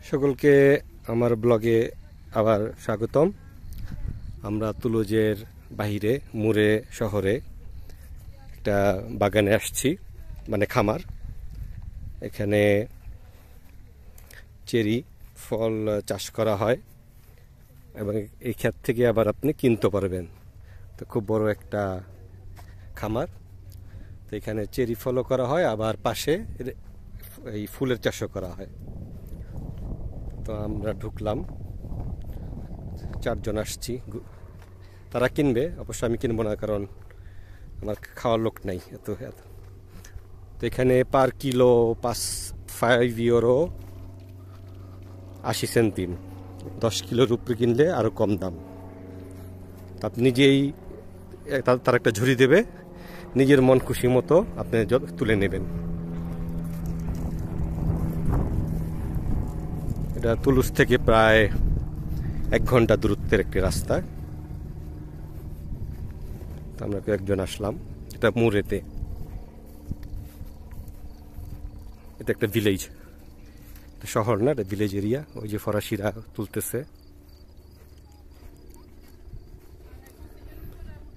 সকলকে আমার ব্লগে আবার স্বাগতম। আমরা তুলুজের বাহিরে মুরে শহরে একটা বাগানে আসছি, মানে খামার। এখানে চেরি ফল চাষ করা হয় এবং এই ক্ষেত থেকে আবার আপনি কিনতে পারবেন। তো খুব বড় একটা খামার। তো এখানে চেরি ফলও করা হয়, আবার পাশে এই ফুলের চাষও করা হয়। তো আমরা ঢুকলাম, 4 জন আসছি। তারা কিনবে, অবশ্য আমি কিনবো না, কারণ আমার খাওয়ার লোক নাই এত। তো এখানে পার কিলো 5 ইউরো 80 সেন্টিম। 10 কিলোর উপরে কিনলে আরও কম দাম। আপনি নিজেই তার একটা ঝুড়ি দেবে, নিজের মন খুশি মতো আপনি তুলে নেবেন। এটা তুলুজ থেকে প্রায় 1 ঘন্টা দূরত্বের একটি রাস্তা। তো আমরা কয়েকজন আসলাম। এটা মুরেতে, এটা একটা ভিলেজ, শহর না, এটা ভিলেজ এরিয়া। ওই যে ফরাসিরা তুলতেছে।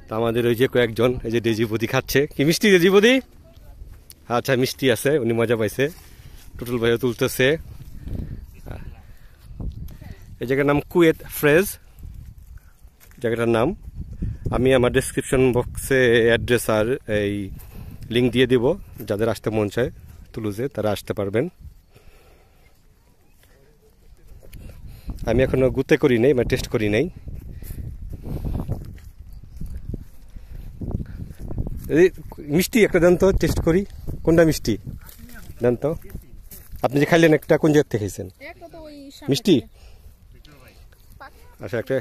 তা আমাদের ওই যে কয়েকজন, এই যে ডেজিবদি খাচ্ছে। কি মিষ্টি ডেজিবদি? আচ্ছা, মিষ্টি আছে, উনি মজা পাইছে। টুটুল ভাইও তুলতেছে। এই জায়গার নাম কুয়েত ফ্রেজ, জায়গাটার নাম। আমি আমার ডেসক্রিপশন বক্সে অ্যাড্রেস আর এই লিঙ্ক দিয়ে দিব। যাদের আসতে মন চায় তুলুজে, তারা আসতে পারবেন। আমি এখনো গুতে করি নাই, মানে টেস্ট করি নাই। মিষ্টি একটা দেন তো, টেস্ট করি। কোনটা মিষ্টি দেন তো। আপনি যে খাইলেন একটা, কোন জায়গা থেকে খেয়েছেন? মিষ্টি? আচ্ছা, একটা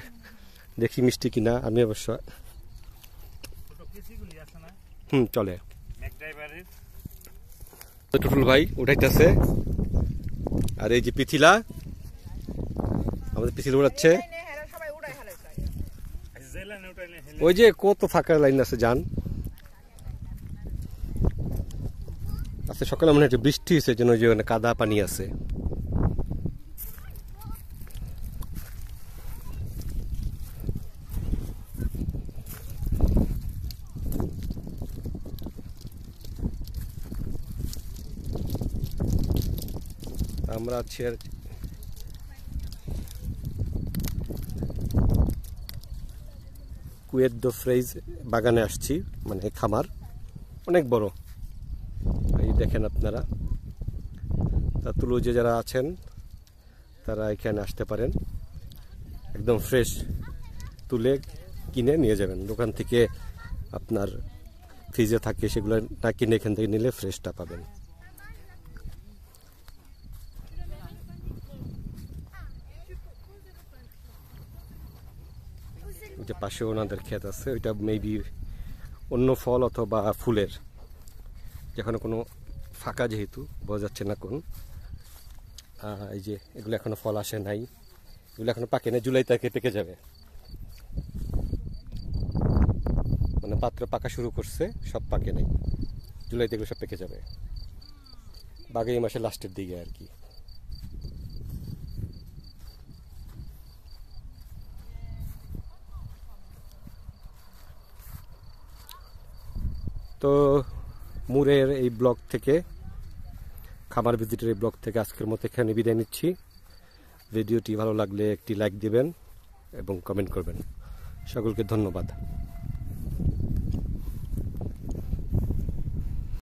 দেখি মিষ্টি কিনা। আমি অবশ্য চলে। টুটুল ভাই উঠাইতেছে, আর এই যে পিথিলা, আমাদের পিথিল উড়াচ্ছে। ওই যে কত ফাঁকা লাইন আছে, যান। আচ্ছা, সকালে মনে হচ্ছে বৃষ্টি হয়েছে, যেন ওই যে কাদা পানি আছে। আমরা আছি আর কুয়েত দো ফ্রেজ বাগানে আসছি, মানে খামার অনেক বড়। এই দেখেন আপনারা। তা তুলুজে যারা আছেন তারা এখানে আসতে পারেন। একদম ফ্রেশ তুলে কিনে নিয়ে যাবেন। দোকান থেকে আপনার ফ্রিজে থাকে, সেগুলো না কিনে এখান থেকে নিলে ফ্রেশটা পাবেন। যে পাশে ওনাদের ক্ষেত আছে, ওইটা মেবি অন্য ফল অথবা ফুলের। যেখানে কোনো ফাঁকা, যেহেতু বোঝা যাচ্ছে না কোন। এই যে এগুলো এখনো ফল আসে নাই, এগুলো এখনো পাকে না। জুলাই থেকে পেকে যাবে, মানে পাত্র পাকা শুরু করছে, সব পাকে নাই। জুলাইতে এগুলো সব পেকে যাবে, বাগেই মাসের লাস্টের দিকে আর কি। তো মুরের এই ব্লগ থেকে, খামার ভিজিটের এই ব্লগ থেকে আজকের মতো এখানে বিদায় নিচ্ছি। ভিডিওটি ভালো লাগলে একটি লাইক দিবেন এবং কমেন্ট করবেন। সকলকে ধন্যবাদ।